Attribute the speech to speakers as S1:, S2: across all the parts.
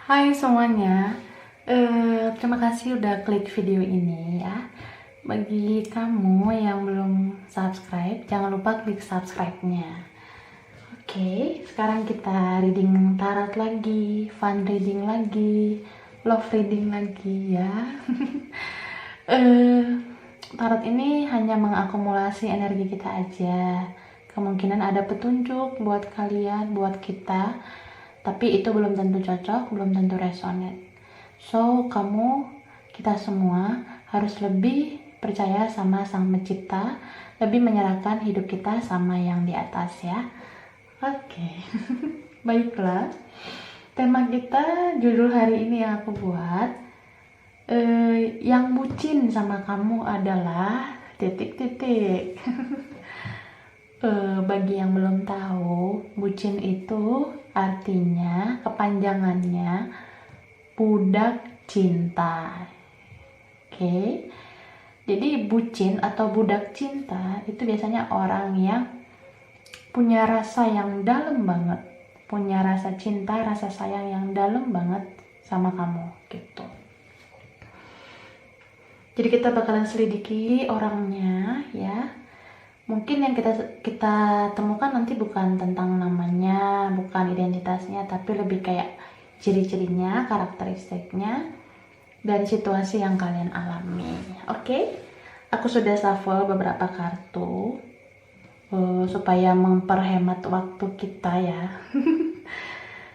S1: Hai semuanya, terima kasih udah klik video ini ya. Bagi kamu yang belum subscribe, jangan lupa klik subscribe-nya. Oke, sekarang kita reading tarot lagi, fun reading lagi, love reading lagi ya. Tarot ini hanya mengakumulasi energi kita aja. Kemungkinan ada petunjuk buat kalian, buat kita, tapi itu belum tentu cocok, belum tentu resonate. So, kita semua harus lebih percaya sama Sang Pencipta, lebih menyerahkan hidup kita sama yang di atas ya. Oke. Baiklah. Tema kita, judul hari ini yang aku buat, yang bucin sama kamu adalah titik-titik. Bagi yang belum tahu, bucin itu artinya kepanjangannya budak cinta. Oke. Jadi bucin atau budak cinta itu biasanya orang yang punya rasa yang dalam banget, punya rasa cinta, rasa sayang yang dalam banget sama kamu gitu. Jadi kita bakalan selidiki orangnya ya. Mungkin yang kita temukan nanti bukan tentang namanya, bukan identitasnya, tapi lebih kayak ciri-cirinya, karakteristiknya, dan situasi yang kalian alami. Oke? Aku sudah shuffle beberapa kartu supaya memperhemat waktu kita ya.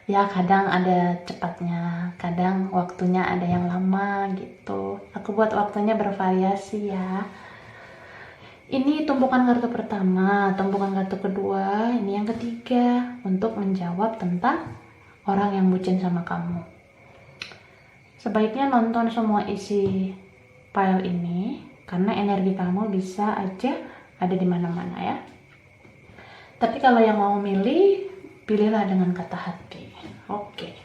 S1: Ya kadang ada cepatnya, kadang waktunya ada yang lama gitu. Aku buat waktunya bervariasi ya. Ini tumpukan kartu pertama, tumpukan kartu kedua, ini yang ketiga untuk menjawab tentang orang yang bucin sama kamu. Sebaiknya nonton semua isi file ini karena energi kamu bisa aja ada di mana-mana ya. Tapi kalau yang mau milih, pilihlah dengan kata hati. Oke.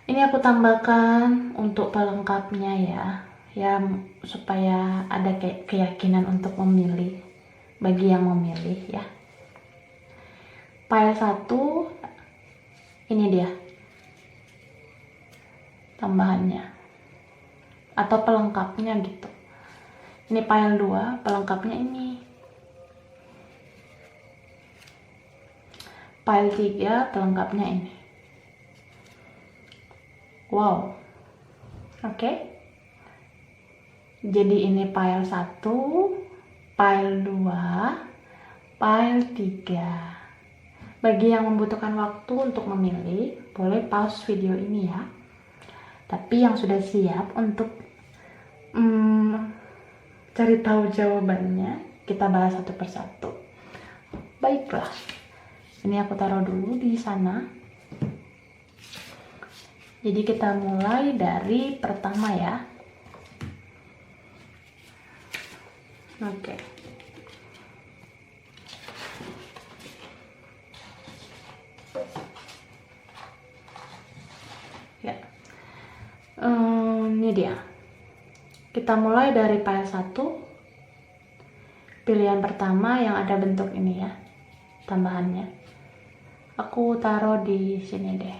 S1: Ini aku tambahkan untuk pelengkapnya ya supaya ada keyakinan untuk memilih bagi yang memilih ya. File 1 ini dia tambahannya atau pelengkapnya gitu. Ini file 2 pelengkapnya ini. File 3 pelengkapnya ini. Wow. Oke. Jadi ini file 1, file 2, file 3. Bagi yang membutuhkan waktu untuk memilih, boleh pause video ini ya. Tapi yang sudah siap untuk cari tahu jawabannya, kita bahas satu persatu. Baiklah, ini aku taruh dulu di sana. Jadi kita mulai dari pertama ya. Oke. Ya. Ini dia. Kita mulai dari file 1. Pilihan pertama yang ada bentuk ini ya. Tambahannya. Aku taruh di sini deh.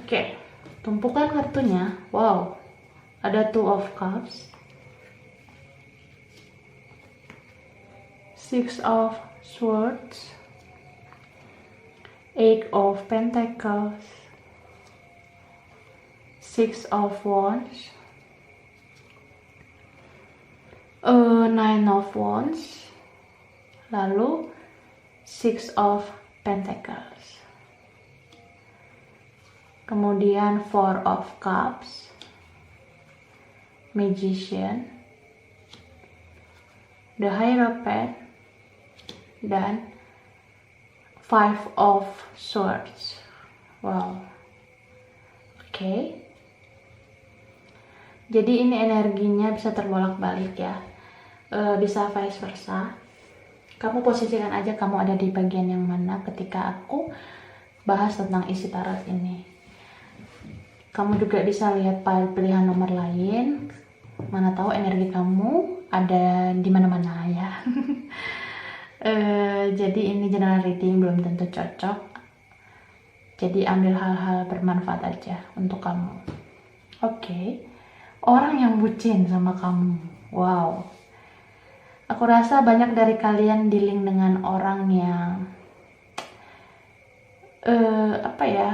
S1: Oke. Tumpukan kartunya. Wow. Ada 2 of Cups. 6 of Swords, 8 of Pentacles, 6 of Wands, 9 of Wands, lalu 6 of Pentacles, kemudian 4 of Cups, Magician, the Hierophant, dan 5 of Swords. Wow. Oke. Jadi ini energinya bisa terbolak-balik ya. Bisa vice versa. Kamu posisikan aja kamu ada di bagian yang mana ketika aku bahas tentang isi tarot ini. Kamu juga bisa lihat pilihan nomor lain. Mana tahu energi kamu ada di mana-mana ya. Jadi ini general reading belum tentu cocok. Jadi ambil hal-hal bermanfaat aja untuk kamu. Oke. Orang yang bucin sama kamu. Wow. Aku rasa banyak dari kalian dealing dengan orang yang apa ya?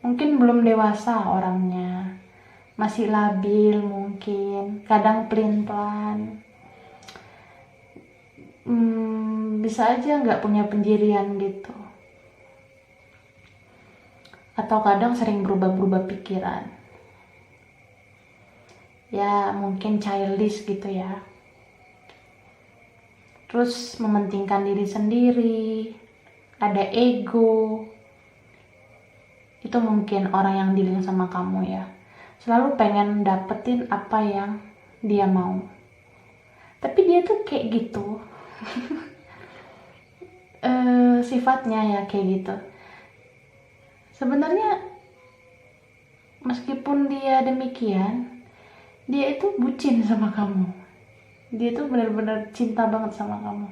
S1: Mungkin belum dewasa orangnya. Masih labil mungkin, kadang pelin-pelan. Bisa aja nggak punya pendirian gitu. Atau kadang sering berubah-berubah pikiran. Ya mungkin childish gitu ya. Terus mementingkan diri sendiri, ada ego. Itu mungkin orang yang dealing sama kamu ya. Selalu pengen dapetin apa yang dia mau. Tapi dia tuh kayak gitu. Sifatnya ya kayak gitu. Sebenarnya meskipun dia demikian, dia itu bucin sama kamu. Dia tuh benar-benar cinta banget sama kamu.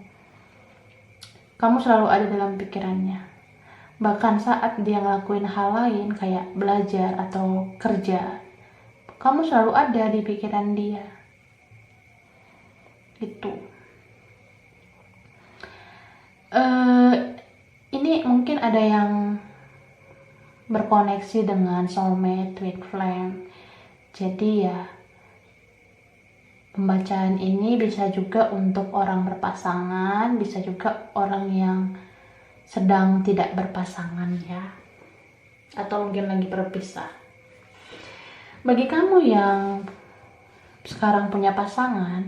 S1: Kamu selalu ada dalam pikirannya. Bahkan saat dia ngelakuin hal lain kayak belajar atau kerja, kamu selalu ada di pikiran dia. Gitu. Ini mungkin ada yang berkoneksi dengan soulmate, twin flame. Jadi ya, pembacaan ini bisa juga untuk orang berpasangan, bisa juga orang yang sedang tidak berpasangan ya, atau mungkin lagi berpisah. Bagi kamu yang sekarang punya pasangan,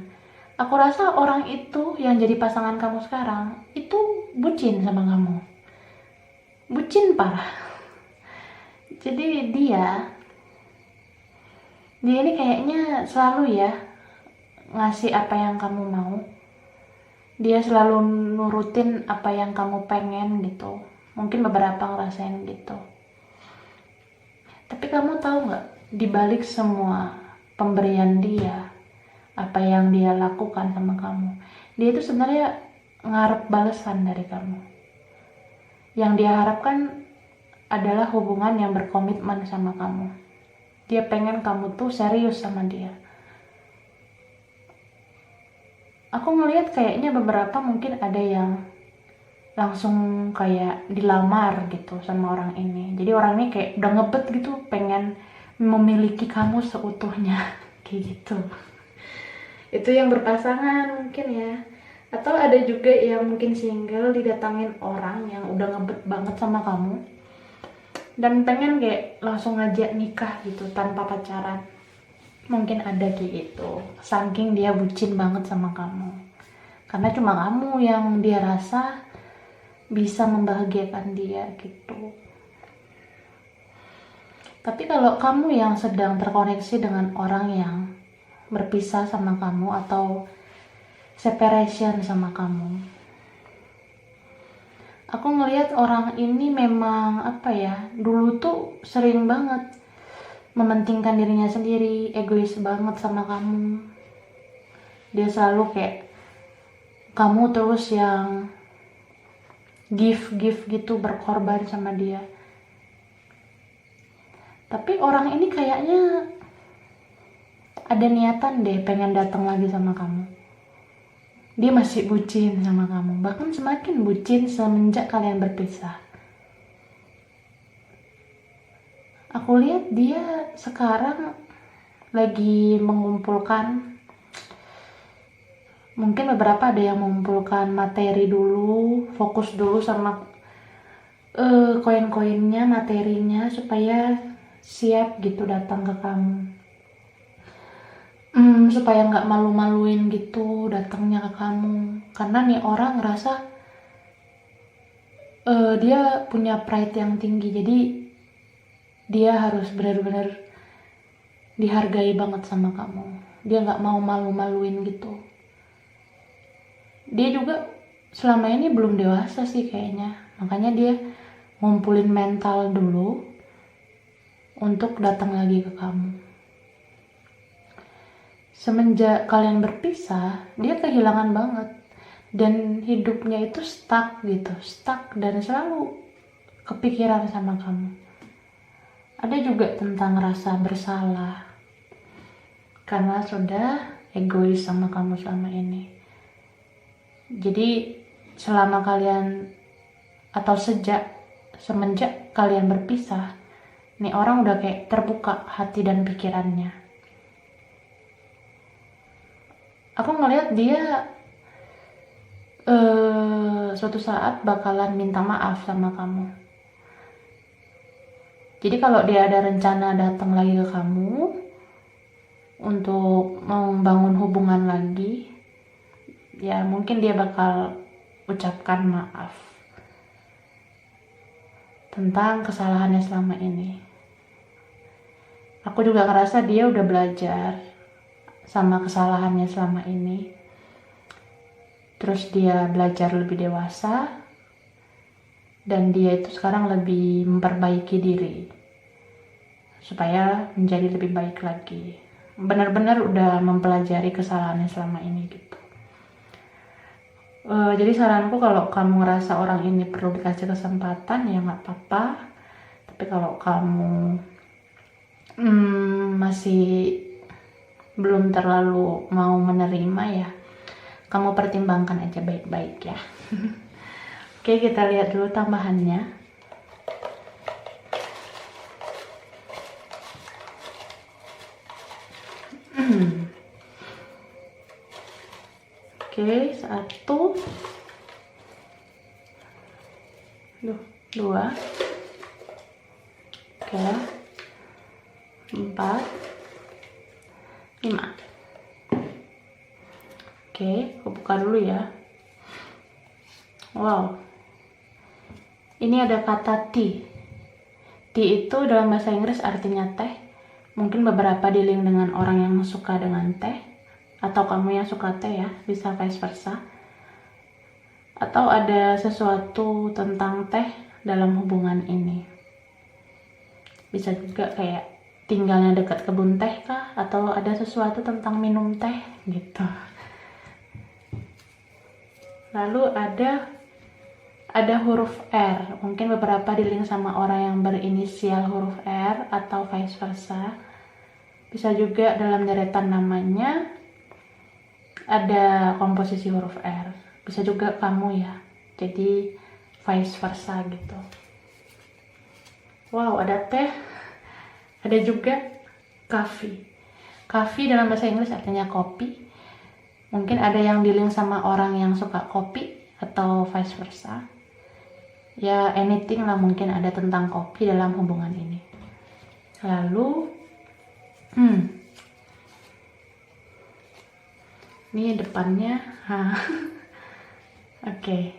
S1: aku rasa orang itu yang jadi pasangan kamu sekarang itu bucin sama kamu, bucin parah. Jadi dia ini kayaknya selalu ya ngasih apa yang kamu mau. Dia selalu nurutin apa yang kamu pengen gitu. Mungkin beberapa ngerasain gitu. Tapi kamu tahu nggak, dibalik semua pemberian dia, apa yang dia lakukan sama kamu, dia itu sebenarnya ngarep balasan dari kamu. Yang dia harapkan adalah hubungan yang berkomitmen sama kamu. Dia pengen kamu tuh serius sama dia. Aku ngelihat kayaknya beberapa mungkin ada yang langsung kayak dilamar gitu sama orang ini. Jadi orang ini kayak udah ngebet gitu, pengen memiliki kamu seutuhnya. Kayak gitu. Itu yang berpasangan mungkin ya. Atau ada juga yang mungkin single, didatangin orang yang udah ngebet banget sama kamu dan pengen kayak langsung ngajak nikah gitu tanpa pacaran. Mungkin ada kayak gitu, saking dia bucin banget sama kamu, karena cuma kamu yang dia rasa bisa membahagiakan dia gitu. Tapi kalau kamu yang sedang terkoneksi dengan orang yang berpisah sama kamu atau separation sama kamu, aku ngelihat orang ini memang apa ya, dulu tuh sering banget mementingkan dirinya sendiri, egois banget sama kamu. Dia selalu kayak kamu terus yang give gitu, berkorban sama dia. Tapi orang ini kayaknya ada niatan deh pengen datang lagi sama kamu. Dia masih bucin sama kamu, bahkan semakin bucin semenjak kalian berpisah. Aku lihat dia sekarang lagi mengumpulkan, mungkin beberapa ada yang mengumpulkan materi dulu, fokus dulu sama koin-koinnya, materinya, supaya siap gitu datang ke kamu. Supaya nggak malu-maluin gitu datangnya ke kamu, karena nih orang ngerasa dia punya pride yang tinggi, jadi dia harus benar-benar dihargai banget sama kamu. Dia nggak mau malu-maluin gitu. Dia juga selama ini belum dewasa sih kayaknya, makanya dia ngumpulin mental dulu untuk datang lagi ke kamu. Semenjak kalian berpisah, dia kehilangan banget dan hidupnya itu stuck gitu, dan selalu kepikiran sama kamu. Ada juga tentang rasa bersalah karena sudah egois sama kamu selama ini. Jadi selama kalian atau semenjak kalian berpisah, nih orang udah kayak terbuka hati dan pikirannya. Aku ngeliat dia suatu saat bakalan minta maaf sama kamu. Jadi kalau dia ada rencana datang lagi ke kamu untuk membangun hubungan lagi, ya mungkin dia bakal ucapkan maaf tentang kesalahannya selama ini. Aku juga ngerasa dia udah belajar sama kesalahannya selama ini. Terus dia belajar lebih dewasa, dan dia itu sekarang lebih memperbaiki diri supaya menjadi lebih baik lagi. Benar-benar udah mempelajari kesalahannya selama ini gitu. Jadi saranku kalau kamu ngerasa orang ini perlu dikasih kesempatan, ya nggak apa-apa. Tapi kalau kamu masih belum terlalu mau menerima, ya kamu pertimbangkan aja baik-baik ya. Oke, kita lihat dulu tambahannya. Oke, 1, 2, 3, 4, 5. Oke, aku buka dulu ya. Wow, ini ada kata tea. Tea itu dalam bahasa Inggris artinya teh. Mungkin beberapa di-link dengan orang yang suka dengan teh, atau kamu yang suka teh ya, bisa vice versa. Atau ada sesuatu tentang teh dalam hubungan ini. Bisa juga kayak tinggalnya dekat kebun teh kah, atau ada sesuatu tentang minum teh gitu. Lalu ada huruf R, mungkin beberapa di-link sama orang yang berinisial huruf R atau vice versa. Bisa juga dalam deretan namanya ada komposisi huruf R. Bisa juga kamu ya, jadi vice versa gitu. Wow, ada teh, ada juga coffee. Coffee dalam bahasa Inggris artinya kopi. Mungkin ada yang di-link sama orang yang suka kopi atau vice versa. Ya anything lah, mungkin ada tentang kopi dalam hubungan ini. Lalu ini depannya Oke.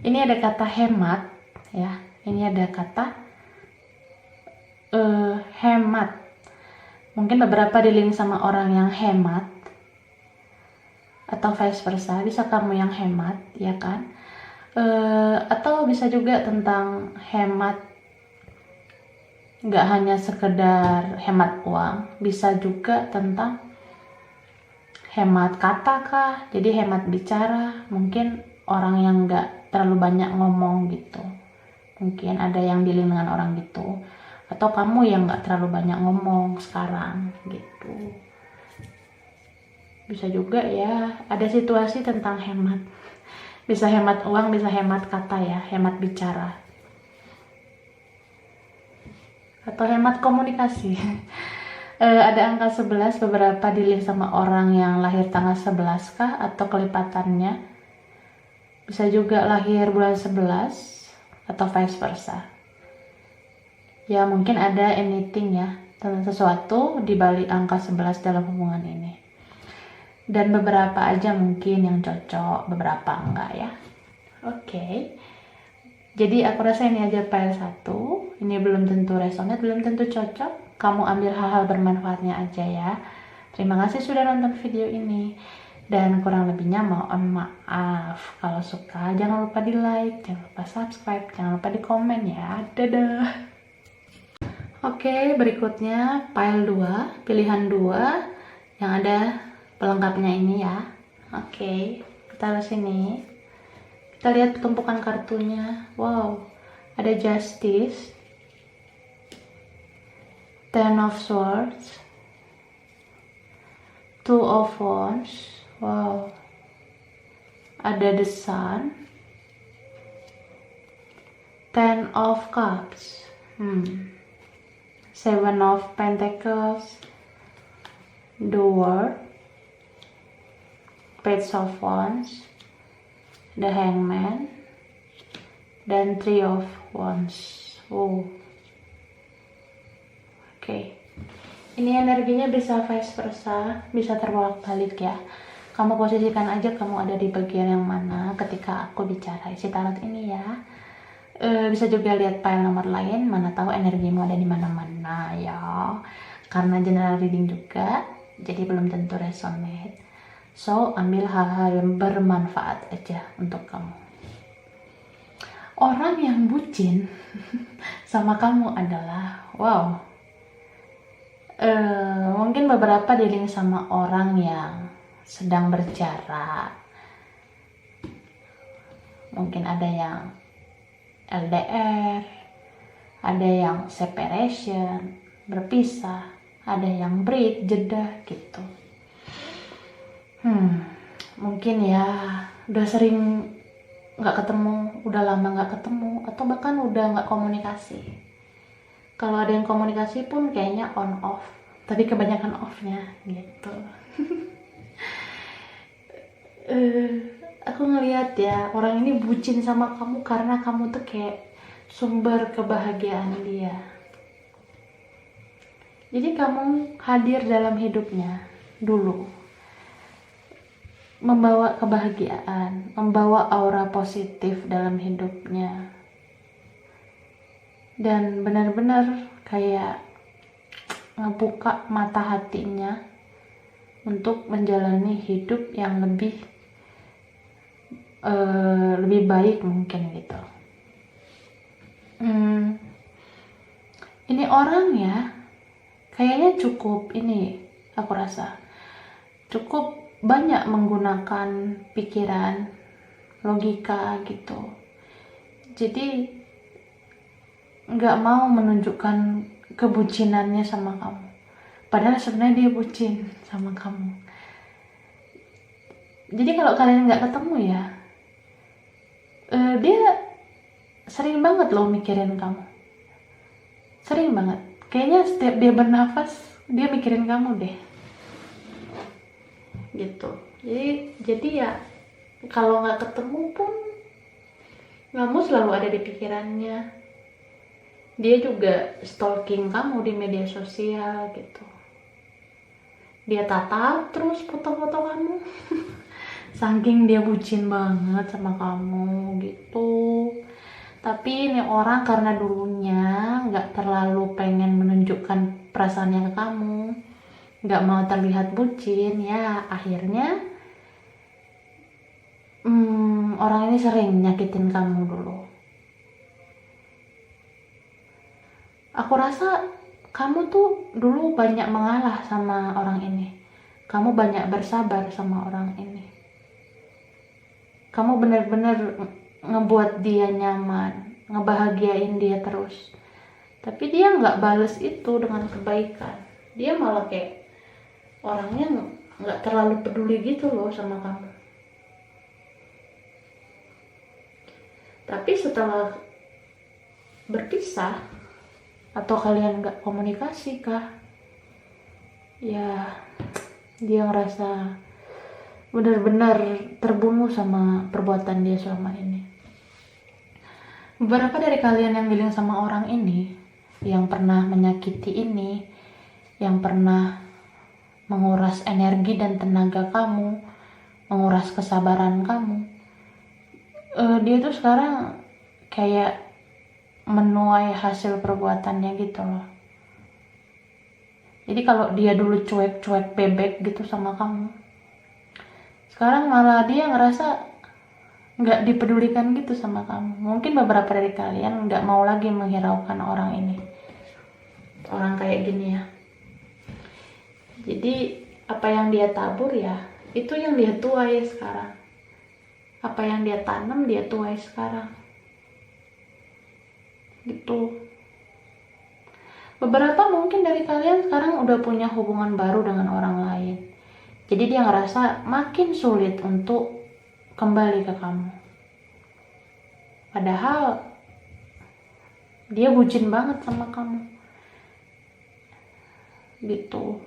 S1: Ini ada kata hemat ya. Ini ada kata hemat. Mungkin beberapa di-link sama orang yang hemat atau vice versa. Bisa kamu yang hemat, ya kan? Atau bisa juga tentang hemat, nggak hanya sekedar hemat uang, bisa juga tentang hemat kata kah, jadi hemat bicara. Mungkin orang yang nggak terlalu banyak ngomong gitu, mungkin ada yang di-link dengan orang gitu. Atau kamu yang nggak terlalu banyak ngomong sekarang gitu. Bisa juga ya, ada situasi tentang hemat. Bisa hemat uang, bisa hemat kata ya, hemat bicara. Atau hemat komunikasi. Ada angka 11, beberapa di-link sama orang yang lahir tanggal 11 kah, atau kelipatannya. Bisa juga lahir bulan 11, atau vice versa. Ya mungkin ada anything ya, tentang sesuatu di balik angka 11 dalam hubungan ini. Dan beberapa aja mungkin yang cocok, beberapa enggak ya. Oke. Jadi aku rasa ini aja file 1. Ini belum tentu resonate, belum tentu cocok. Kamu ambil hal-hal bermanfaatnya aja ya. Terima kasih sudah nonton video ini. Dan kurang lebihnya mohon maaf. Kalau suka jangan lupa di like, jangan lupa subscribe, jangan lupa di komen ya. Dadah. Oke, berikutnya file 2, pilihan 2 yang ada pelengkapnya ini ya. Oke, kita taruh sini. Kita lihat tumpukan kartunya. Wow, ada Justice, Ten of Swords, Two of Wands, wow, ada The Sun, Ten of Cups, Seven of Pentacles, The World, Page of Wands, The Hangman, dan Three of Wands. Oke. Ini energinya bisa vice versa, bisa terbolak-balik ya. Kamu posisikan aja kamu ada di bagian yang mana ketika aku bicara isi tarot ini ya. Bisa juga lihat file nomor lain, mana tahu energimu ada di mana-mana ya. Karena general reading juga, jadi belum tentu resonate. So, ambil hal-hal yang bermanfaat aja untuk kamu. Orang yang bucin sama kamu adalah, mungkin beberapa dealing sama orang yang sedang berjarak. Mungkin ada yang LDR, ada yang separation, berpisah, ada yang break, jeda gitu. Mungkin ya udah sering nggak ketemu, udah lama nggak ketemu, atau bahkan udah nggak komunikasi. Kalau ada yang komunikasi pun kayaknya on off, tapi kebanyakan off-nya gitu. Aku ngelihat ya, orang ini bucin sama kamu karena kamu tuh kayak sumber kebahagiaan dia. Jadi kamu hadir dalam hidupnya dulu, membawa kebahagiaan, membawa aura positif dalam hidupnya. Dan benar-benar kayak ngebuka mata hatinya untuk menjalani hidup yang lebih baik mungkin gitu. Ini orang ya kayaknya cukup ini, aku rasa cukup banyak menggunakan pikiran, logika gitu. Jadi nggak mau menunjukkan kebucinannya sama kamu, padahal sebenarnya dia bucin sama kamu. Jadi kalau kalian nggak ketemu ya, dia sering banget loh mikirin kamu, sering banget. Kayaknya setiap dia bernafas dia mikirin kamu deh gitu. Jadi ya kalau nggak ketemu pun kamu selalu ada di pikirannya. Dia juga stalking kamu di media sosial gitu. Dia tatap terus foto-foto kamu. Saking dia bucin banget sama kamu gitu. Tapi ini orang karena dulunya nggak terlalu pengen menunjukkan perasaannya ke kamu, nggak mau terlihat bucin, ya akhirnya orang ini sering nyakitin kamu dulu. Aku rasa kamu tuh dulu banyak mengalah sama orang ini. Kamu banyak bersabar sama orang ini. Kamu benar-benar ngebuat dia nyaman, ngebahagiain dia terus. Tapi dia nggak bales itu dengan kebaikan. Dia malah kayak orangnya nggak terlalu peduli gitu loh sama kamu. Tapi setelah berpisah, atau kalian nggak komunikasi kah, ya dia ngerasa benar-benar terbunuh sama perbuatan dia selama ini. Beberapa dari kalian yang dealing sama orang ini, yang pernah menyakiti ini, yang pernah menguras energi dan tenaga kamu, menguras kesabaran kamu, dia tuh sekarang kayak menuai hasil perbuatannya gitu loh. Jadi kalau dia dulu cuek-cuek bebek gitu sama kamu, sekarang malah dia ngerasa nggak dipedulikan gitu sama kamu. Mungkin beberapa dari kalian nggak mau lagi menghiraukan orang ini, orang kayak gini ya. Jadi apa yang dia tabur ya, itu yang dia tuai sekarang. Apa yang dia tanam dia tuai sekarang. gitu. Beberapa mungkin dari kalian sekarang udah punya hubungan baru dengan orang lain, jadi dia ngerasa makin sulit untuk kembali ke kamu, padahal dia bucin banget sama kamu gitu.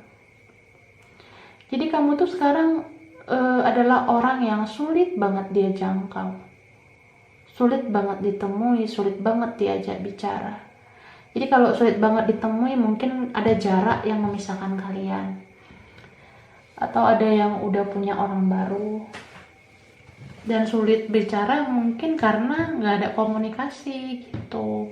S1: Jadi kamu tuh sekarang adalah orang yang sulit banget dia jangkau, sulit banget ditemui, sulit banget diajak bicara. Jadi kalau sulit banget ditemui, mungkin ada jarak yang memisahkan kalian, atau ada yang udah punya orang baru. Dan sulit bicara mungkin karena nggak ada komunikasi gitu.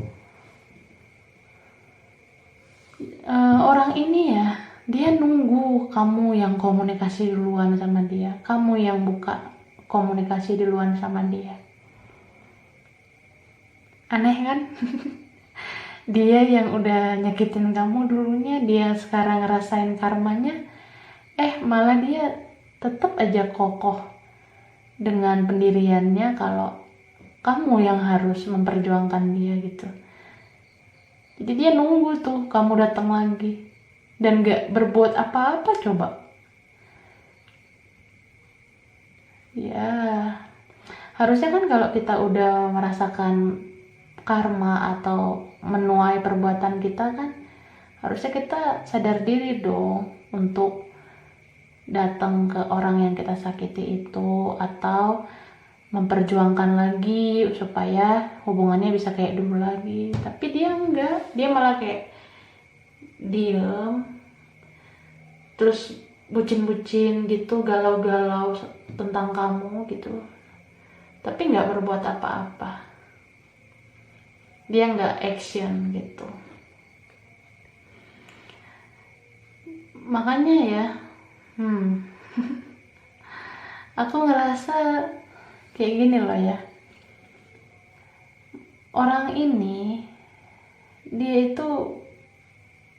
S1: Orang ini ya, dia nunggu kamu yang komunikasi duluan sama dia, kamu yang buka komunikasi duluan sama dia. Aneh kan? Dia yang udah nyakitin kamu dulunya, dia sekarang ngerasain karmanya, malah dia tetap aja kokoh dengan pendiriannya kalau kamu yang harus memperjuangkan dia gitu. Jadi dia nunggu tuh kamu datang lagi dan gak berbuat apa-apa coba. Ya, harusnya kan kalau kita udah merasakan karma atau menuai perbuatan kita kan, harusnya kita sadar diri dong untuk datang ke orang yang kita sakiti itu, atau memperjuangkan lagi supaya hubungannya bisa kayak dulu lagi. Tapi dia enggak, dia malah kayak diem, terus bucin-bucin gitu, galau-galau tentang kamu gitu, tapi nggak berbuat apa-apa. Dia nggak action gitu. Makanya ya, aku ngerasa kayak gini loh ya, orang ini dia itu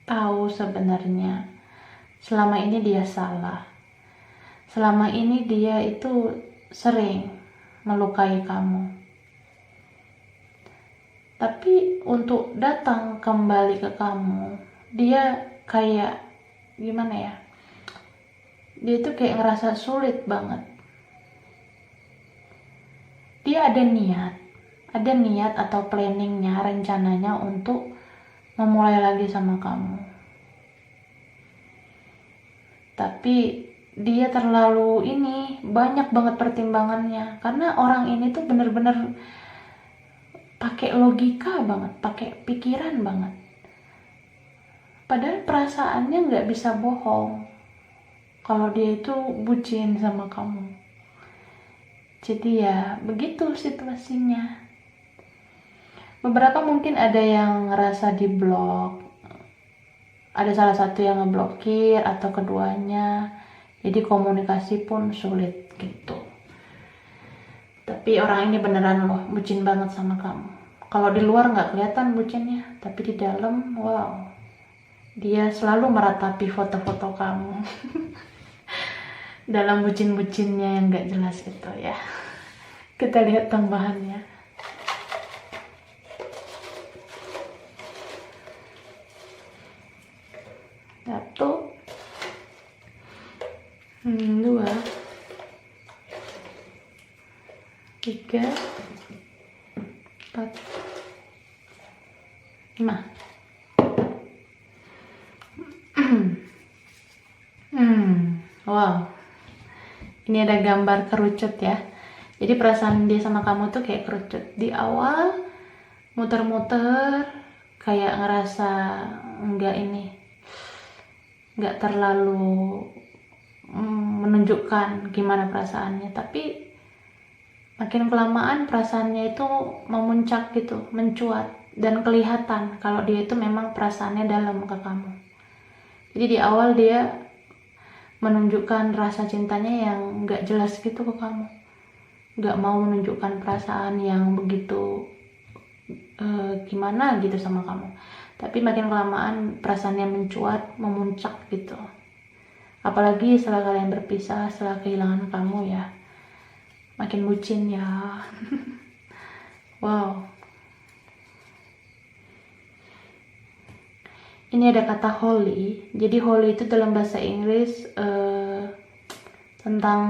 S1: tahu sebenarnya selama ini dia salah, selama ini dia itu sering melukai kamu, tapi untuk datang kembali ke kamu, dia kayak gimana ya, dia tuh kayak ngerasa sulit banget. Dia ada niat atau planningnya, rencananya untuk memulai lagi sama kamu, tapi dia terlalu banyak banget pertimbangannya, karena orang ini tuh bener-bener pakai logika banget, pakai pikiran banget, padahal perasaannya nggak bisa bohong kalau dia itu bucin sama kamu. Jadi ya begitu situasinya. Beberapa mungkin ada yang ngerasa diblok, ada salah satu yang ngeblokir atau keduanya, jadi komunikasi pun sulit gitu. Tapi orang ini beneran loh bucin banget sama kamu. Kalau di luar nggak kelihatan bucinnya, tapi di dalam, wow, dia selalu meratapi foto-foto kamu dalam bucin-bucinnya yang nggak jelas gitu ya. Kita lihat tambahannya. Satu, dua, tiga, empat, lima. Wow, ini ada gambar kerucut ya. Jadi perasaan dia sama kamu tuh kayak kerucut. Di awal muter-muter, kayak ngerasa nggak terlalu menunjukkan gimana perasaannya, tapi makin kelamaan perasaannya itu memuncak gitu, mencuat, dan kelihatan kalau dia itu memang perasaannya dalam ke kamu. Jadi di awal dia menunjukkan rasa cintanya yang nggak jelas gitu ke kamu, nggak mau menunjukkan perasaan yang begitu gimana gitu sama kamu. Tapi makin kelamaan perasaannya mencuat, memuncak gitu. Apalagi setelah kalian berpisah, setelah kehilangan kamu ya, makin bucin ya. Wow. Ini ada kata holy. Jadi holy itu dalam bahasa Inggris tentang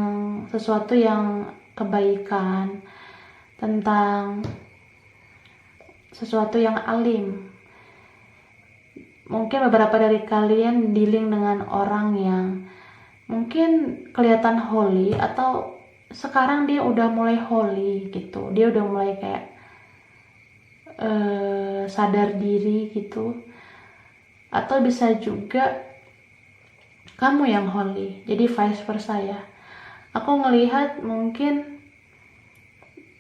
S1: sesuatu yang kebaikan, tentang sesuatu yang alim. Mungkin beberapa dari kalian dealing dengan orang yang mungkin kelihatan holy, atau sekarang dia udah mulai holy gitu. Dia udah mulai kayak sadar diri gitu. Atau bisa juga kamu yang holy, jadi vice versa ya. Aku ngelihat mungkin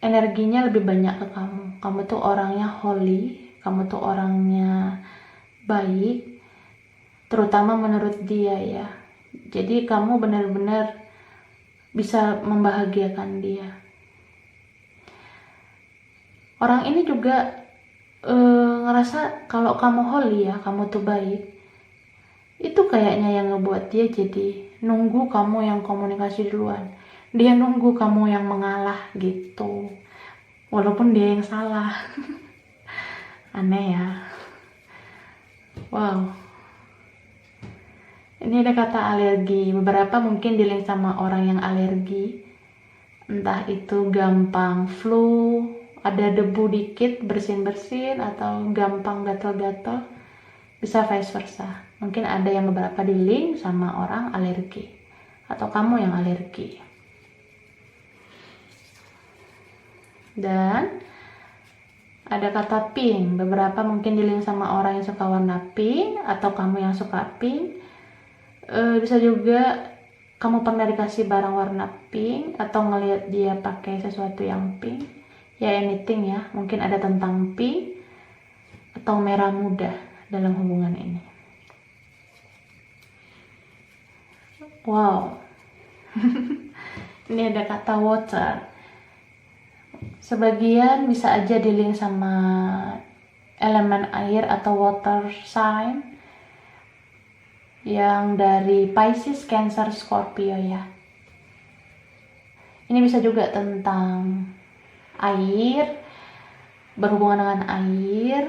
S1: energinya lebih banyak ke kamu. Kamu tuh orangnya holy, kamu tuh orangnya baik, terutama menurut dia ya. Jadi kamu benar-benar bisa membahagiakan dia. Orang ini juga ngerasa kalau kamu holy ya, kamu tuh baik, itu kayaknya yang ngebuat dia jadi nunggu kamu yang komunikasi duluan. Dia nunggu kamu yang mengalah gitu, walaupun dia yang salah. Aneh ya. Wow, ini ada kata alergi. Beberapa mungkin dealing sama orang yang alergi, entah itu gampang flu, ada debu dikit bersin-bersin, atau gampang gatal-gatal, bisa vice versa. Mungkin ada yang beberapa dealing sama orang alergi, atau kamu yang alergi. Dan ada kata pink. Beberapa mungkin dealing sama orang yang suka warna pink, atau kamu yang suka pink. Bisa juga kamu pernah dikasih barang warna pink, atau ngelihat dia pakai sesuatu yang pink. Ya anything ya, mungkin ada tentang pink atau merah muda dalam hubungan ini. Wow. Ini ada kata water. Sebagian bisa aja dealing sama elemen air atau water sign yang dari Pisces, Cancer, Scorpio ya. Ini bisa juga tentang air, berhubungan dengan air.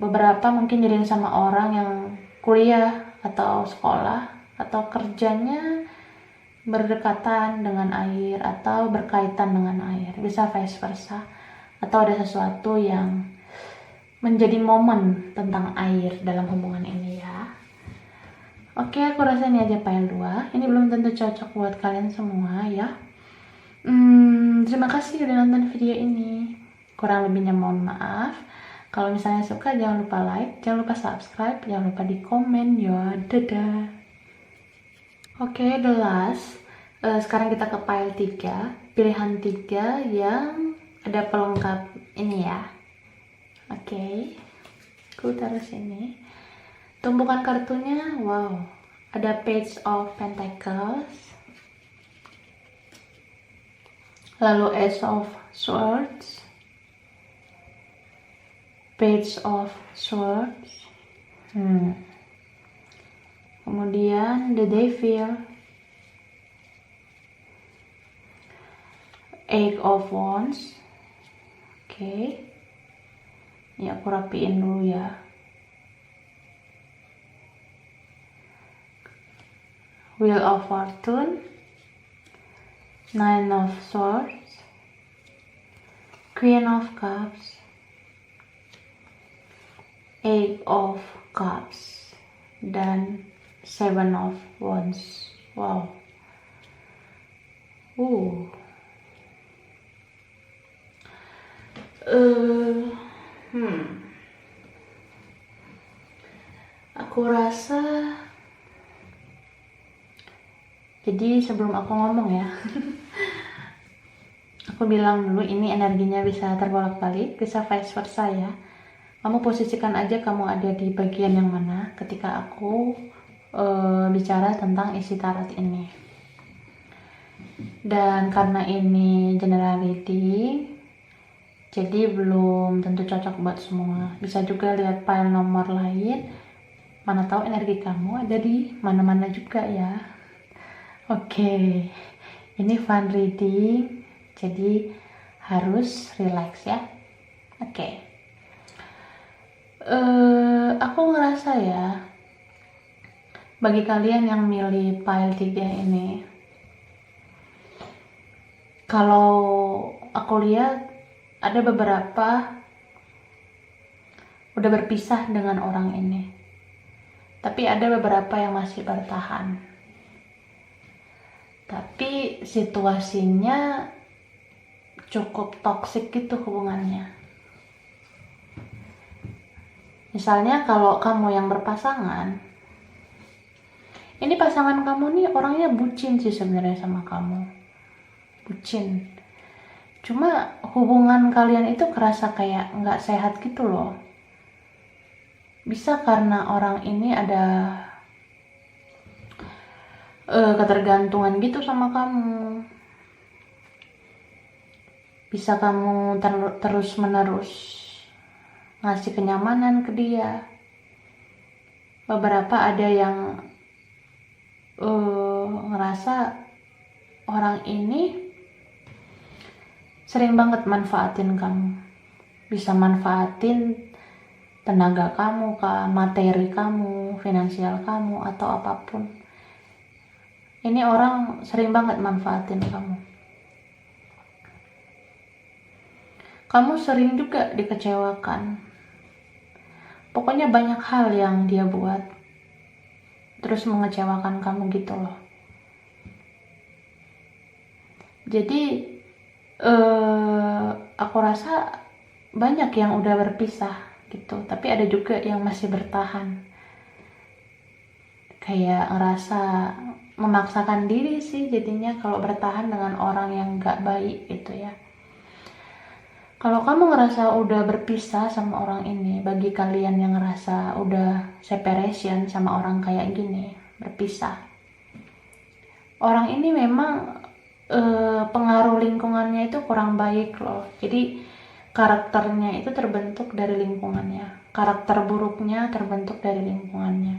S1: Beberapa mungkin dealing sama orang yang kuliah atau sekolah atau kerjanya berdekatan dengan air atau berkaitan dengan air, bisa vice versa, atau ada sesuatu yang menjadi momen tentang air dalam hubungan ini ya. Oke, aku rasa ini aja pile 2. Ini belum tentu cocok buat kalian semua ya. Terima kasih udah nonton video ini. Kurang lebihnya mohon maaf. Kalau misalnya suka jangan lupa like, jangan lupa subscribe, jangan lupa di komen ya. Dadah. Oke, the last. Sekarang kita ke pile 3. Pilihan 3 yang ada pelengkap ini ya. Oke, aku taruh sini. Tumpukan kartunya, wow. Ada Page of Pentacles, lalu Ace of Swords, Page of Swords, kemudian The Devil, Eight of Wands. Oke. Ini aku rapiin dulu ya. Wheel of Fortune, Nine of Swords, Queen of Cups, Eight of Cups, dan Seven of Wands. Wow. Aku rasa, jadi sebelum aku ngomong ya, aku bilang dulu ini energinya bisa terbolak-balik, bisa vice versa ya. Kamu posisikan aja kamu ada di bagian yang mana ketika aku bicara tentang isi tarot ini. Dan karena ini general reading, jadi belum tentu cocok buat semua. Bisa juga lihat file nomor lain, mana tahu energi kamu ada di mana-mana juga ya. Oke, ini fun reading, jadi harus relax ya. Oke. Aku ngerasa ya, bagi kalian yang milih pile 3 ini, kalau aku lihat ada beberapa udah berpisah dengan orang ini, tapi ada beberapa yang masih bertahan. Tapi situasinya cukup toksik gitu hubungannya. Misalnya kalau kamu yang berpasangan, ini pasangan kamu nih orangnya bucin sih sebenarnya sama kamu. Bucin. Cuma hubungan kalian itu kerasa kayak nggak sehat gitu loh. Bisa karena orang ini ada ketergantungan gitu sama kamu. Bisa kamu terus menerus ngasih kenyamanan ke dia. Beberapa ada yang ngerasa orang ini sering banget manfaatin kamu. Bisa manfaatin tenaga kamu, materi kamu, finansial kamu, atau apapun. Ini orang sering banget manfaatin kamu. Kamu sering juga dikecewakan. Pokoknya banyak hal yang dia buat terus mengecewakan kamu gitu loh. Jadi aku rasa banyak yang udah berpisah gitu, tapi ada juga yang masih bertahan. Kayak ngerasa memaksakan diri sih jadinya kalau bertahan dengan orang yang gak baik gitu ya. Kalau kamu ngerasa udah berpisah sama orang ini, bagi kalian yang ngerasa udah separation sama orang kayak gini, berpisah, orang ini memang pengaruh lingkungannya itu kurang baik loh. Jadi karakternya itu terbentuk dari lingkungannya, karakter buruknya terbentuk dari lingkungannya.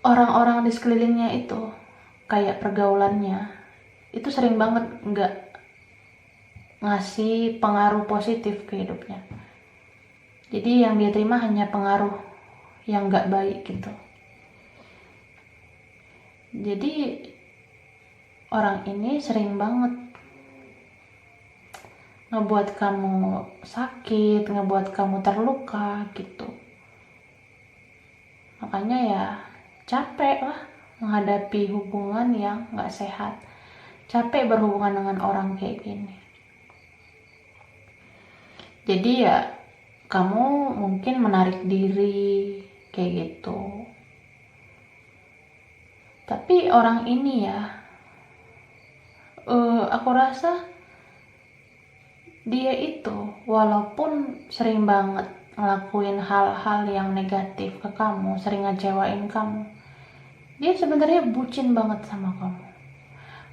S1: Orang-orang di sekelilingnya itu kayak pergaulannya itu sering banget nggak ngasih pengaruh positif ke hidupnya. Jadi yang dia terima hanya pengaruh yang nggak baik gitu. Jadi orang ini sering banget ngebuat kamu sakit, ngebuat kamu terluka gitu. Makanya ya capek lah menghadapi hubungan yang nggak sehat. Capek berhubungan dengan orang kayak gini. Jadi ya kamu mungkin menarik diri kayak gitu. Tapi orang ini ya, aku rasa dia itu walaupun sering banget ngelakuin hal-hal yang negatif ke kamu, sering ngecewain kamu, dia sebenarnya bucin banget sama kamu.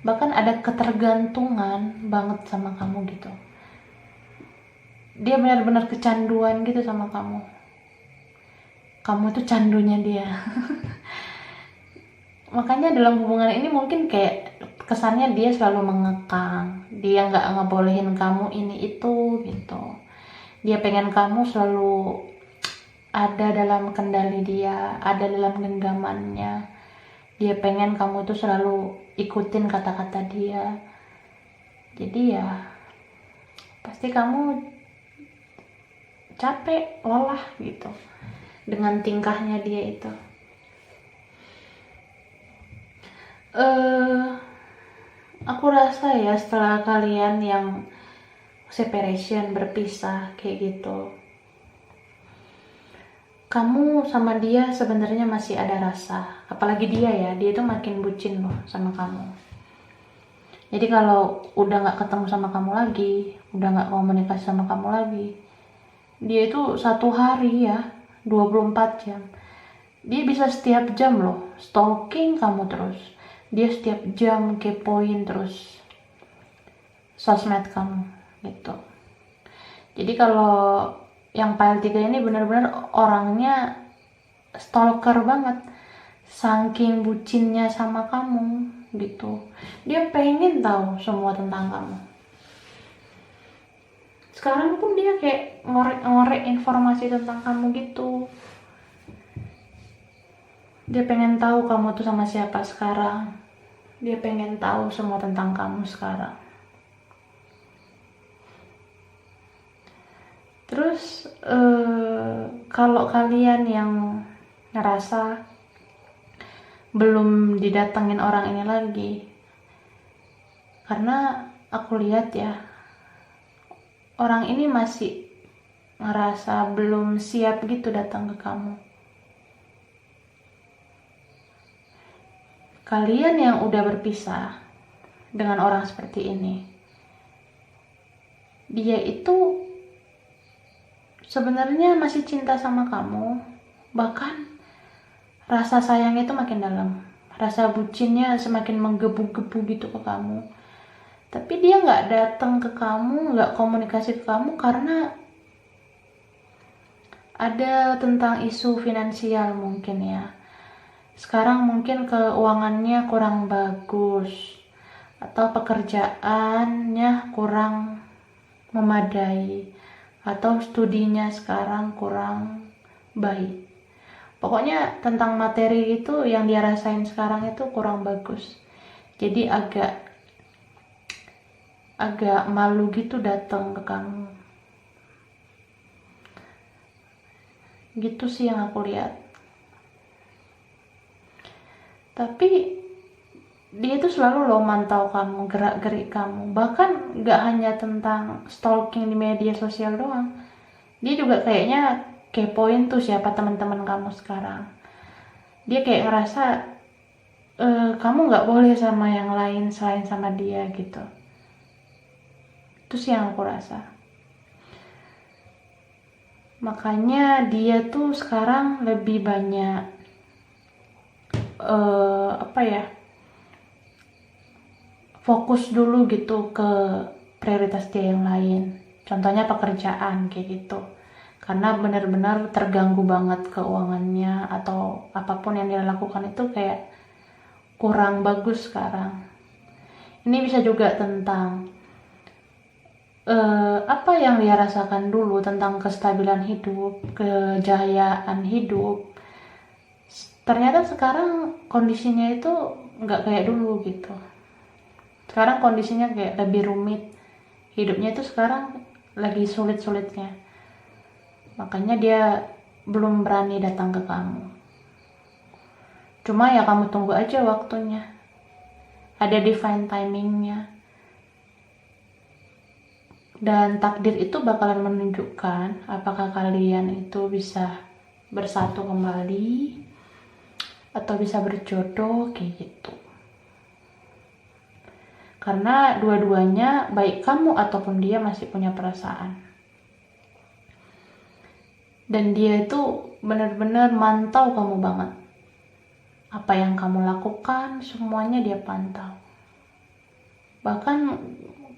S1: Bahkan ada ketergantungan banget sama kamu gitu. Dia benar-benar kecanduan gitu sama kamu. Kamu tuh candunya dia. Makanya dalam hubungan ini mungkin kayak kesannya dia selalu mengekang. Dia nggak ngebolehin kamu ini itu gitu. Dia pengen kamu selalu ada dalam kendali dia, ada dalam genggamannya. Dia pengen kamu tuh selalu ikutin kata-kata dia. Jadi ya pasti kamu capek, lelah gitu dengan tingkahnya dia itu. Aku rasa ya setelah kalian yang separation, berpisah kayak gitu, kamu sama dia sebenarnya masih ada rasa. Apalagi dia ya, dia itu makin bucin loh sama kamu. Jadi kalau udah gak ketemu sama kamu lagi, udah gak komunikasi sama kamu lagi, dia itu satu hari ya 24 jam, dia bisa setiap jam loh stalking kamu terus. Dia setiap jam kepoin terus sosmed kamu gitu. Jadi kalau yang pile 3 ini benar-benar orangnya stalker banget, saking bucinnya sama kamu gitu. Dia pengen tahu semua tentang kamu. Sekarang pun dia kayak ngorek-ngorek informasi tentang kamu gitu. Dia pengen tahu kamu tuh sama siapa sekarang. Dia pengen tahu semua tentang kamu sekarang. Terus kalau kalian yang ngerasa belum didatengin orang ini lagi, karena aku lihat ya, orang ini masih ngerasa belum siap gitu datang ke kamu. Kalian yang udah berpisah dengan orang seperti ini, dia itu sebenarnya masih cinta sama kamu, bahkan rasa sayang itu makin dalam, rasa bucinnya semakin menggebu-gebu gitu ke kamu. Tapi dia nggak datang ke kamu, nggak komunikasi ke kamu karena ada tentang isu finansial mungkin ya. Sekarang mungkin keuangannya kurang bagus, atau pekerjaannya kurang memadai, atau studinya sekarang kurang baik. Pokoknya tentang materi itu yang dia rasain sekarang itu kurang bagus. Jadi agak malu gitu datang ke kamu. Gitu sih yang aku lihat. Tapi dia itu selalu loh mantau kamu, gerak-gerik kamu. Bahkan gak hanya tentang stalking di media sosial doang. Dia juga kayaknya kepoin tuh siapa teman-teman kamu sekarang. Dia kayak ngerasa kamu gak boleh sama yang lain selain sama dia gitu. Itu sih yang aku rasa. Makanya dia tuh sekarang lebih banyak fokus dulu gitu ke prioritas dia yang lain. Contohnya pekerjaan kayak gitu. Karena benar-benar terganggu banget keuangannya, atau apapun yang dia lakukan itu kayak kurang bagus sekarang. Ini bisa juga tentang apa yang dia rasakan dulu, tentang kestabilan hidup, kejayaan hidup. Ternyata sekarang kondisinya itu nggak kayak dulu gitu. Sekarang kondisinya kayak lebih rumit. Hidupnya itu sekarang lagi sulit-sulitnya. Makanya dia belum berani datang ke kamu. Cuma ya kamu tunggu aja waktunya. Ada divine timingnya. Dan takdir itu bakalan menunjukkan apakah kalian itu bisa bersatu kembali atau bisa berjodoh kayak gitu. Karena dua-duanya, baik kamu ataupun dia, masih punya perasaan. Dan dia itu benar-benar mantau kamu banget. Apa yang kamu lakukan, semuanya dia pantau. Bahkan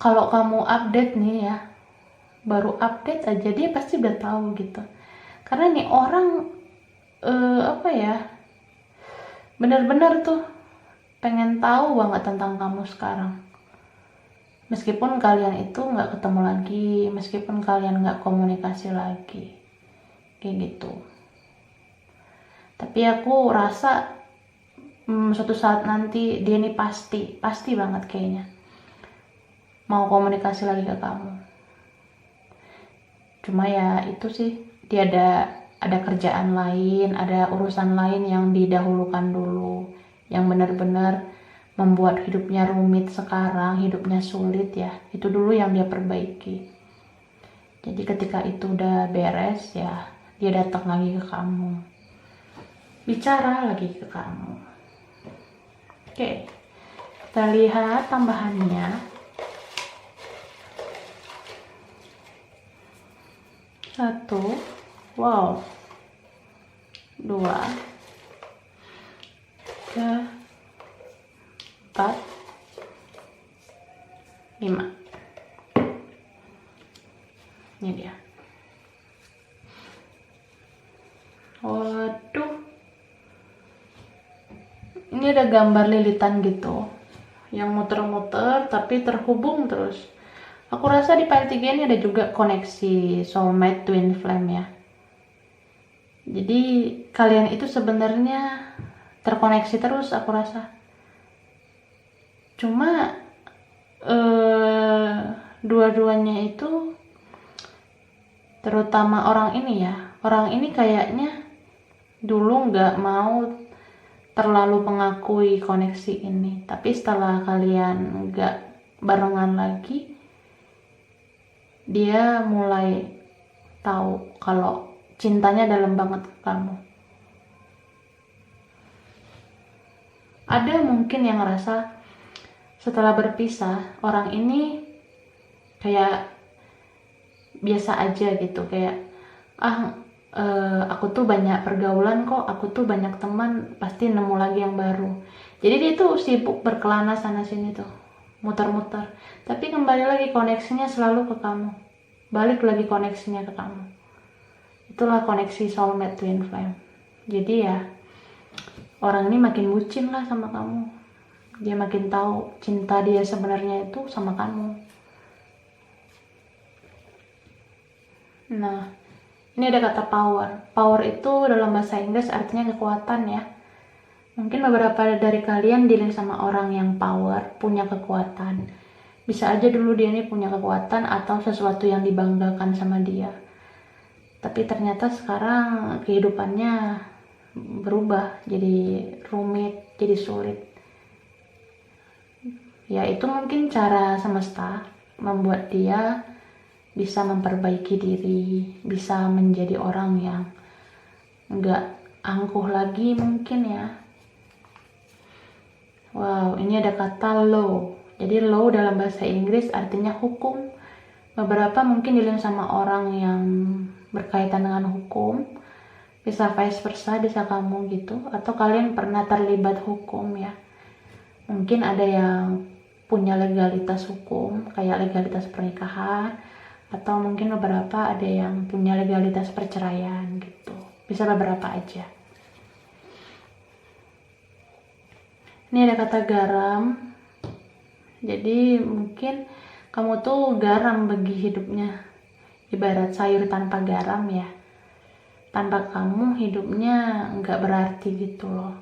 S1: kalau kamu update nih ya, baru update aja dia pasti udah tahu gitu. Karena nih orang benar-benar tuh pengen tahu banget tentang kamu sekarang. Meskipun kalian itu nggak ketemu lagi, meskipun kalian nggak komunikasi lagi, kayak gitu. Tapi aku rasa suatu saat nanti dia nih pasti banget kayaknya mau komunikasi lagi ke kamu. Cuma ya itu sih, dia ada kerjaan lain, ada urusan lain yang didahulukan dulu, yang benar-benar membuat hidupnya rumit sekarang, hidupnya sulit ya, itu dulu yang dia perbaiki. Jadi ketika itu udah beres ya, dia datang lagi ke kamu, bicara lagi ke kamu. Oke, kita lihat tambahannya. 1, wow, 2, 3, 4, 5. Ini dia. Waduh, ini ada gambar lilitan gitu yang muter-muter tapi terhubung terus. Aku rasa di file 3 ini ada juga koneksi soulmate twin flame ya. Jadi kalian itu sebenarnya terkoneksi terus aku rasa. Cuma dua-duanya itu, terutama orang ini ya, orang ini kayaknya dulu nggak mau terlalu mengakui koneksi ini, tapi setelah kalian nggak barengan lagi, dia mulai tahu kalau cintanya dalam banget ke kamu. Ada mungkin yang ngerasa setelah berpisah, orang ini kayak biasa aja gitu, kayak aku tuh banyak pergaulan kok, aku tuh banyak teman, pasti nemu lagi yang baru. Jadi dia tuh sibuk berkelana sana sini tuh, muter-muter, tapi kembali lagi koneksinya selalu ke kamu, balik lagi koneksinya ke kamu. Itulah koneksi soulmate twin flame. Jadi ya, orang ini makin bucin lah sama kamu, dia makin tahu cinta dia sebenarnya itu sama kamu. Nah, ini ada kata power. Power itu dalam bahasa Inggris artinya kekuatan ya. Mungkin beberapa dari kalian dealing sama orang yang power, punya kekuatan. Bisa aja dulu dia ini punya kekuatan atau sesuatu yang dibanggakan sama dia. Tapi ternyata sekarang kehidupannya berubah, jadi rumit, jadi sulit. Ya itu mungkin cara semesta membuat dia bisa memperbaiki diri, bisa menjadi orang yang nggak angkuh lagi mungkin ya. Wow, ini ada kata law. Jadi law dalam bahasa Inggris artinya hukum. Beberapa mungkin dealing sama orang yang berkaitan dengan hukum, bisa vice versa, bisa kamu gitu, atau kalian pernah terlibat hukum ya. Mungkin ada yang punya legalitas hukum, kayak legalitas pernikahan, atau mungkin beberapa ada yang punya legalitas perceraian gitu. Bisa beberapa aja. Ini ada kata garam. Jadi mungkin kamu tuh garam bagi hidupnya. Ibarat sayur tanpa garam ya. Tanpa kamu hidupnya nggak berarti gitu loh.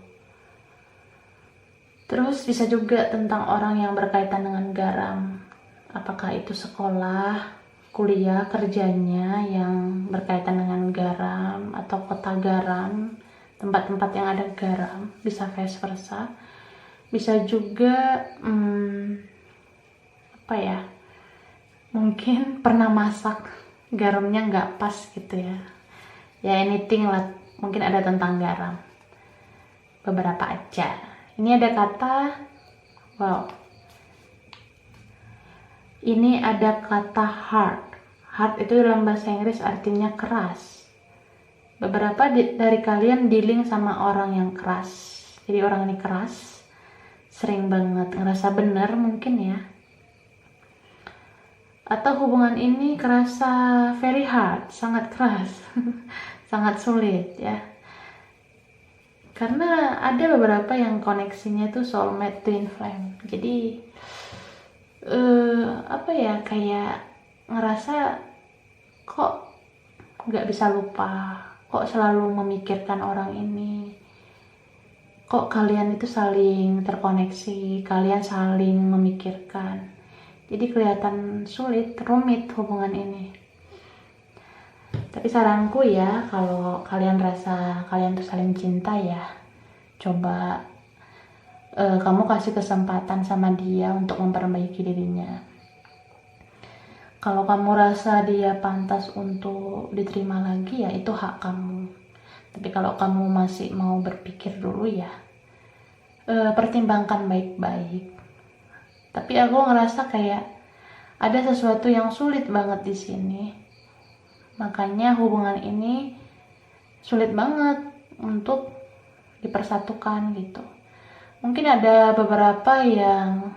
S1: Terus bisa juga tentang orang yang berkaitan dengan garam. Apakah itu sekolah, kuliah, kerjanya yang berkaitan dengan garam, atau kota garam, tempat-tempat yang ada garam, bisa vice versa. Bisa juga mungkin pernah masak, garamnya nggak pas gitu ya. Ya anything lah, mungkin ada tentang garam. Beberapa aja. Ini ada kata, wow. Ini ada kata hard. Hard itu dalam bahasa Inggris artinya keras. Beberapa dari kalian dealing sama orang yang keras. Jadi orang ini keras, sering banget ngerasa benar mungkin ya. Atau hubungan ini kerasa very hard, sangat keras, sangat sulit ya. Karena ada beberapa yang koneksinya tuh soulmate twin flame. Jadi kayak ngerasa kok nggak bisa lupa, kok selalu memikirkan orang ini, kok kalian itu saling terkoneksi, kalian saling memikirkan. Jadi kelihatan sulit, rumit hubungan ini. Tapi saranku ya, kalau kalian rasa kalian tuh saling cinta ya, coba kamu kasih kesempatan sama dia untuk memperbaiki dirinya. Kalau kamu rasa dia pantas untuk diterima lagi ya itu hak kamu. Tapi kalau kamu masih mau berpikir dulu ya, pertimbangkan baik-baik. Tapi aku ngerasa kayak ada sesuatu yang sulit banget di sini. Makanya hubungan ini sulit banget untuk dipersatukan gitu. Mungkin ada beberapa yang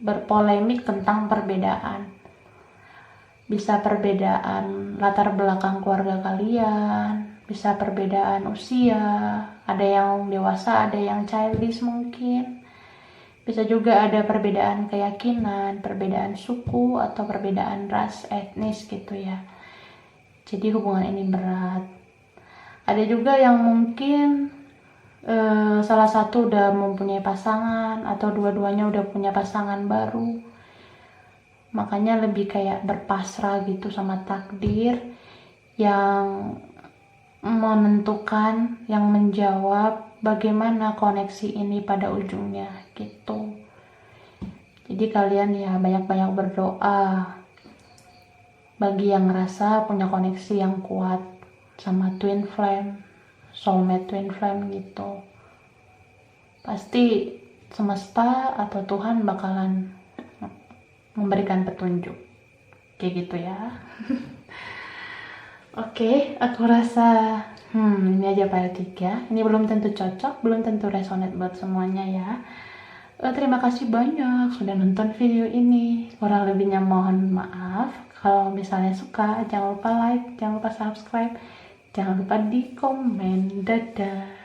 S1: berpolemik tentang perbedaan. Bisa perbedaan latar belakang keluarga kalian, bisa perbedaan usia, ada yang dewasa, ada yang childish mungkin. Bisa juga ada perbedaan keyakinan, perbedaan suku, atau perbedaan ras etnis gitu ya. Jadi hubungan ini berat. Ada juga yang mungkin salah satu udah mempunyai pasangan atau dua-duanya udah punya pasangan baru. Makanya lebih kayak berpasrah gitu sama takdir yang menentukan, yang menjawab bagaimana koneksi ini pada ujungnya gitu. Jadi kalian ya banyak-banyak berdoa bagi yang ngerasa punya koneksi yang kuat sama twin flame, soulmate twin flame gitu. Pasti semesta atau Tuhan bakalan memberikan petunjuk kayak gitu ya. Oke, aku rasa ini aja part 3. Ini belum tentu cocok, belum tentu resonate buat semuanya ya. Terima kasih banyak sudah nonton video ini. Kurang lebihnya mohon maaf. Kalau misalnya suka, jangan lupa like, jangan lupa subscribe, jangan lupa di komen. Dadah.